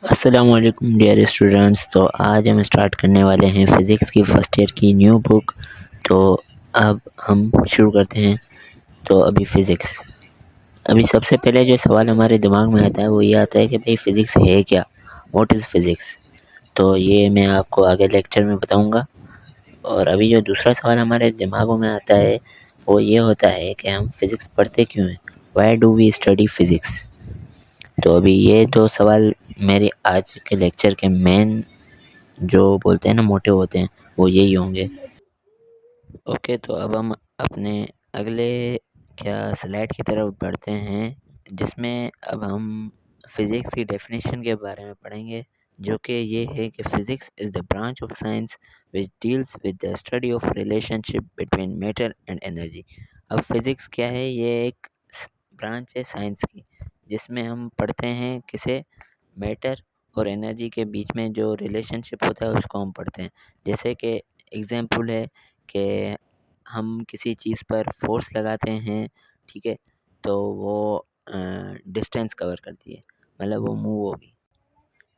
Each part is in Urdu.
السلام علیکم ڈیئر اسٹوڈنٹس. تو آج ہم اسٹارٹ کرنے والے ہیں فزکس کی فرسٹ ایئر کی نیو بک. تو اب ہم شروع کرتے ہیں. تو ابھی سب سے پہلے جو سوال ہمارے دماغ میں آتا ہے وہ یہ آتا ہے کہ بھئی فزکس ہے کیا، واٹ از فزکس. تو یہ میں آپ کو آگے لیکچر میں بتاؤں گا. اور ابھی جو دوسرا سوال ہمارے دماغوں میں آتا ہے وہ یہ ہوتا ہے کہ ہم فزکس پڑھتے کیوں ہیں، why do we study physics. تو ابھی یہ دو سوال میرے آج کے لیکچر کے مین جو بولتے ہیں نا موٹو ہوتے ہیں وہ یہی ہوں گے. اوکے، تو اب ہم اپنے اگلے سلائڈ کی طرف بڑھتے ہیں، جس میں اب ہم فزکس کی ڈیفینیشن کے بارے میں پڑھیں گے، جو کہ یہ ہے کہ physics is the branch of science which deals with the study of relationship between matter and energy. اب فزکس کیا ہے؟ یہ ایک برانچ ہے سائنس کی، جس میں ہم پڑھتے ہیں کسے، میٹر اور انرجی کے بیچ میں جو ریلیشن شپ ہوتا ہے اس کو ہم پڑھتے ہیں. جیسے کہ ایگزامپل ہے کہ ہم کسی چیز پر فورس لگاتے ہیں، ٹھیک ہے، تو وہ ڈسٹینس کور کرتی ہے، مطلب وہ موو ہوگی.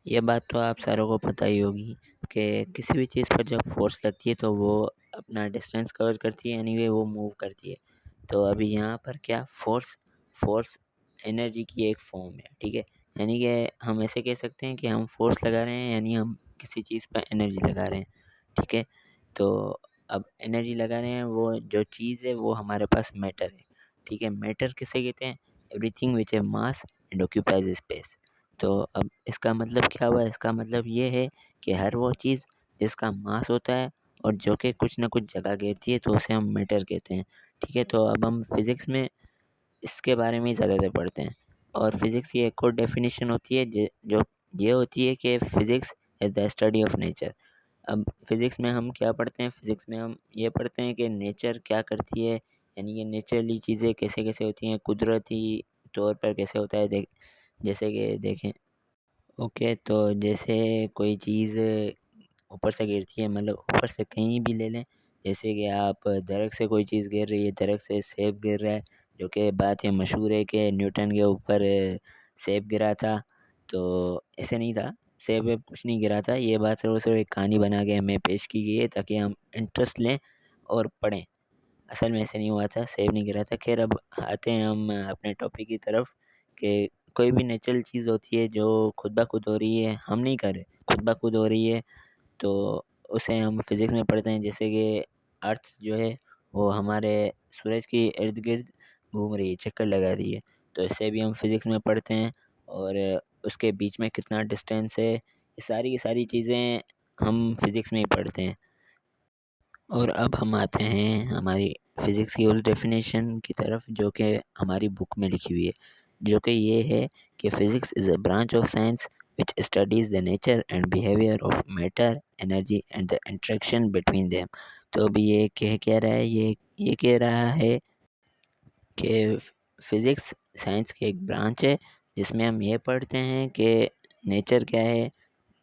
یہ بات تو آپ ساروں کو پتہ ہی ہوگی کہ کسی بھی چیز پر جب فورس لگتی ہے تو وہ اپنا ڈسٹینس کور کرتی ہے، یعنی کہ وہ موو کرتی ہے. تو ابھی یہاں پر کیا فورس انرجی کی ایک فارم ہے، ٹھیک ہے. یعنی کہ ہم ایسے کہہ سکتے ہیں کہ ہم فورس لگا رہے ہیں، یعنی ہم کسی چیز پر انرجی لگا رہے ہیں، ٹھیک ہے. تو اب انرجی لگا رہے ہیں، وہ جو چیز ہے وہ ہمارے پاس میٹر ہے، ٹھیک ہے. میٹر کسے کہتے ہیں؟ Everything which a mass and occupies space. تو اب اس کا مطلب کیا ہوا؟ اس کا مطلب یہ ہے کہ ہر وہ چیز جس کا ماس ہوتا ہے اور جو کہ کچھ نہ کچھ جگہ گھیرتی ہے تو اسے ہم میٹر کہتے ہیں، ٹھیک ہے. تو اب ہم فزکس میں اس کے بارے میں ہی زیادہ تر پڑھتے ہیں. اور فزکس کی ایک اور ڈیفینیشن ہوتی ہے جو یہ ہوتی ہے کہ physics is the study of nature. اب فزکس میں ہم کیا پڑھتے ہیں؟ فزکس میں ہم یہ پڑھتے ہیں کہ نیچر کیا کرتی ہے، یعنی کہ نیچرلی چیزیں کیسے کیسے ہوتی ہیں، قدرتی طور پر کیسے ہوتا ہے. جیسے کہ دیکھیں، اوکے، تو جیسے کوئی چیز اوپر سے گرتی ہے، مطلب اوپر سے کہیں بھی لے لیں، جیسے کہ آپ درخت سے کوئی چیز گر رہی ہے، درخت سے سیب گر رہا ہے، جو کہ بات یہ مشہور ہے کہ نیوٹن کے اوپر سیب گرا تھا. تو ایسے نہیں تھا، سیب ویب کچھ نہیں گرا تھا. یہ بات صرف ایک کہانی بنا کے ہمیں پیش کی گئی ہے تاکہ ہم انٹرسٹ لیں اور پڑھیں. اصل میں ایسے نہیں ہوا تھا، سیب نہیں گرا تھا. خیر، اب آتے ہیں ہم اپنے ٹاپک کی طرف کہ کوئی بھی نیچرل چیز ہوتی ہے جو خود بخود ہو رہی ہے، ہم نہیں کر رہے، خود بخود ہو رہی ہے، تو اسے ہم فزکس میں پڑھتے ہیں. جیسے کہ ارتھ جو ہے وہ ہمارے سورج کی ارد گرد گھوم رہی ہے، چکر لگا رہی ہے، تو اسے بھی ہم فزکس میں پڑھتے ہیں. اور اس کے بیچ میں کتنا ڈسٹینس ہے، یہ ساری کی ساری چیزیں ہم فزکس میں ہی پڑھتے ہیں. اور اب ہم آتے ہیں ہماری فزکس کی اس ڈیفینیشن کی طرف جو کہ ہماری بک میں لکھی ہوئی ہے، جو کہ یہ ہے کہ physics is a branch of science which studies the nature and behavior of matter, energy and the interaction between them. تو ابھی یہ کہہ رہا ہے، یہ کہہ رہا ہے کہ فزکس سائنس کی ایک برانچ ہے جس میں ہم یہ پڑھتے ہیں کہ نیچر کیا ہے،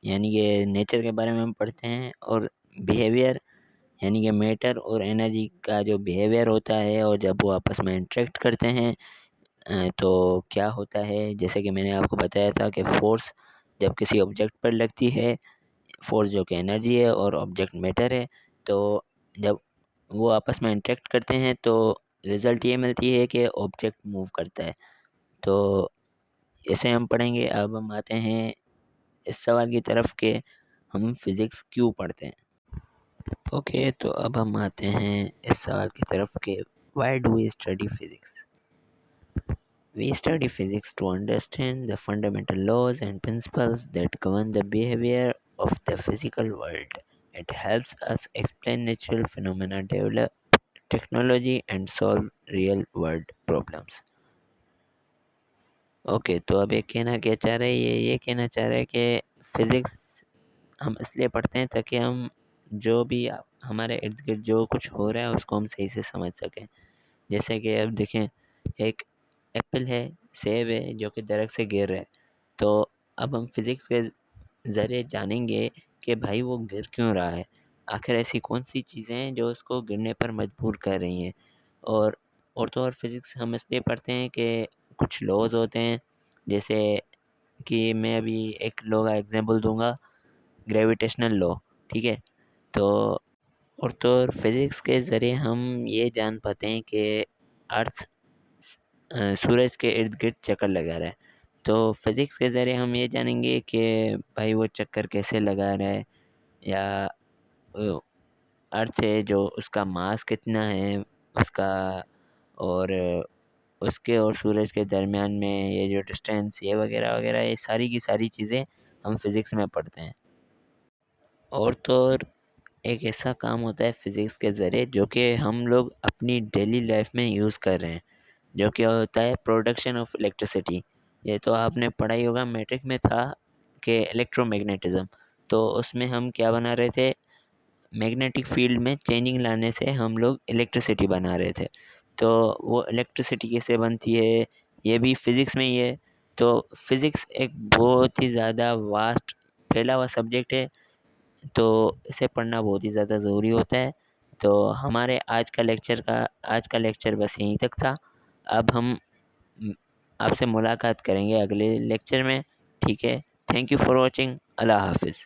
یعنی کہ نیچر کے بارے میں ہم پڑھتے ہیں. اور بیہیویئر یعنی کہ میٹر اور انرجی کا جو بیہیویئر ہوتا ہے اور جب وہ آپس میں انٹریکٹ کرتے ہیں تو کیا ہوتا ہے. جیسے کہ میں نے آپ کو بتایا تھا کہ فورس جب کسی آبجیکٹ پر لگتی ہے، فورس جو کہ انرجی ہے اور آبجیکٹ میٹر ہے، تو جب وہ آپس میں انٹریکٹ کرتے ہیں تو رزلٹ یہ ملتی ہے کہ آبجیکٹ موو کرتا ہے. تو اسے ہم پڑھیں گے. اب ہم آتے ہیں اس سوال کی طرف کہ ہم فزکس کیوں پڑھتے ہیں. اوکے، تو اب ہم آتے ہیں اس سوال کی طرف کہ why do we study physics. We study physics to understand the fundamental laws and principles that govern the behavior of the physical world. It helps us explain natural phenomena, develop technology, and solve real world problems. Okay, تو اب یہ کہنا کیا چاہ رہے ہیں؟ یہ کہنا چاہ رہے ہیں کہ فزکس ہم اس لیے پڑھتے ہیں تاکہ ہم جو بھی ہمارے ارد گرد جو کچھ ہو رہا ہے اس کو ہم صحیح سے سمجھ سکیں. جیسے کہ اب دیکھیں، ایک ایپل ہے، سیب ہے جو کہ درخت سے گر رہا ہے، تو اب ہم فزکس کے ذریعے جانیں گے کہ بھائی وہ گر کیوں رہا ہے، آخر ایسی کون سی چیزیں ہیں جو اس کو گرنے پر مجبور کر رہی ہیں. اور تو اور فزکس ہم اس لیے پڑھتے ہیں کہ کچھ لاز ہوتے ہیں، جیسے کہ میں ابھی ایک لو کا ایگزامپل دوں گا، گریویٹیشنل لو، ٹھیک ہے؟ تو اور تو فزکس کے ذریعے ہم یہ جان پاتے ہیں کہ ارتھ سورج کے ارد گرد چکر لگا رہا ہے، تو فزکس کے ذریعے ہم یہ جانیں گے کہ بھائی وہ چکر کیسے لگا رہا ہے، یا ارتھ ہے جو اس کا ماس کتنا ہے اس کا، اور اس کے اور سورج کے درمیان میں یہ جو ڈسٹینس یہ وغیرہ وغیرہ، یہ ساری کی ساری چیزیں ہم فزکس میں پڑھتے ہیں۔ اور تو ایک ایسا کام ہوتا ہے فزکس کے ذریعے جو کہ ہم لوگ اپنی ڈیلی لائف میں یوز کر رہے ہیں، جو کہ ہوتا ہے پروڈکشن آف الیکٹریسٹی۔ یہ تو آپ نے پڑھا ہی ہوگا، میٹرک میں تھا کہ الیکٹرو میگنیٹزم، تو اس میں ہم کیا بنا رہے تھے، میگنیٹک فیلڈ میں چینجنگ لانے سے ہم لوگ الیکٹریسٹی بنا رہے تھے۔ تو وہ الیکٹریسٹی کیسے بنتی ہے یہ بھی فزکس میں ہی ہے۔ تو فزکس ایک بہت ہی زیادہ واسٹ پھیلا ہوا سبجیکٹ ہے، تو اسے پڑھنا بہت ہی زیادہ ضروری ہوتا ہے۔ تو ہمارے آج کا لیکچر بس یہیں تک تھا۔ اب ہم آپ سے ملاقات کریں گے اگلے لیکچر میں، ٹھیک ہے؟ تھینک یو فار واچنگ، اللہ حافظ۔